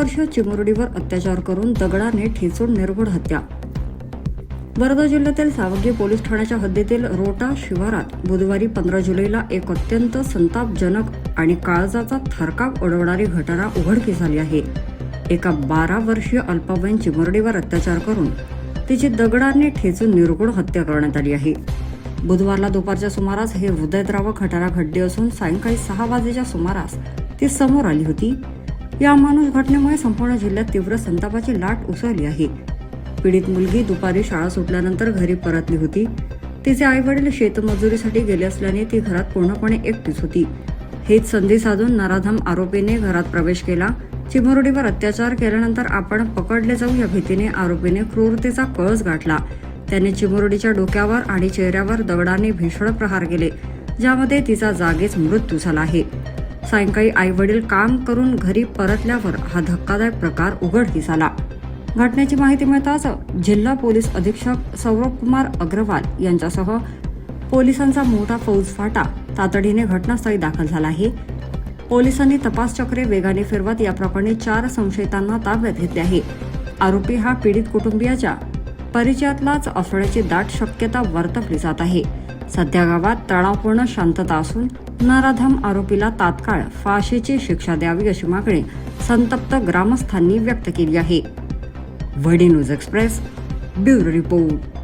वर्षीय चिमुरडीवर अत्याचार करून दगडाने ठेचून निर्घुण हत्या। वर्धा जिल्ह्यातील सावगी पोलीस ठाण्याच्या हद्दीतील रोटा शिवारात बुधवारी 15 जुलैला एक अत्यंत संतापजनक आणि काळजाचा थरकाप उडवणारी घटना उघडकीस आली आहे। एका 12 वर्षीय अल्पवयीन चिमुरडीवर अत्याचार करून तिची दगडाने ठेचून निर्घुण हत्या करण्यात आली आहे। बुधवारला दुपारच्या सुमारास हे हृदयद्रावक घटना घडली असून सायंकाळी 6 वाजेच्या सुमारास ती समोर आली होती। या अमानुष घटनेमुळे संपूर्ण जिल्ह्यात तीव्र संतापाची लाट उसळली आहे। पीडित मुलगी दुपारी शाळा सुटल्यानंतर घरी परतली होती। तिचे आईवडील शेतमजुरीसाठी गेले असल्याने ती घरात पूर्णपणे एकटीच होती। हेच संधी साधून नराधम आरोपीने घरात प्रवेश केला। चिमुरडीवर अत्याचार केल्यानंतर आपण पकडले जाऊ या भीतीने आरोपीने क्रूरतेचा कळस गाठला। त्याने चिमुरडीच्या डोक्यावर आणि चेहऱ्यावर दगडाने भीषण प्रहार केले, ज्यामध्ये तिचा जागीच मृत्यू झाला आहे। सायंकाळी आईवडील काम करून घरी परतल्यावर हा धक्कादायक प्रकार उघडकीस आला। घटनेची माहिती मिळताच जिल्हा पोलीस अधीक्षक सौरभ कुमार अग्रवाल यांच्यासह पोलिसांचा मोठा फौजफाटा तातडीने घटनास्थळी दाखल झाला आहे। पोलिसांनी तपास चक्रे वेगाने फिरवत या प्रकरणी 4 संशयितांना ताब्यात घेतले आहे। आरोपी हा पीडित कुटुंबियाच्या परिचयातलाच असण्याची दाट शक्यता वर्तवली जात आहे। सध्या गावात तणावपूर्ण शांतता असून नराधम आरोपीला तात्काळ फाशीची शिक्षा द्यावी अशी मागणी संतप्त ग्रामस्थांनी व्यक्त केली आहे। वडी न्यूज एक्सप्रेस ब्युरो रिपोर्ट।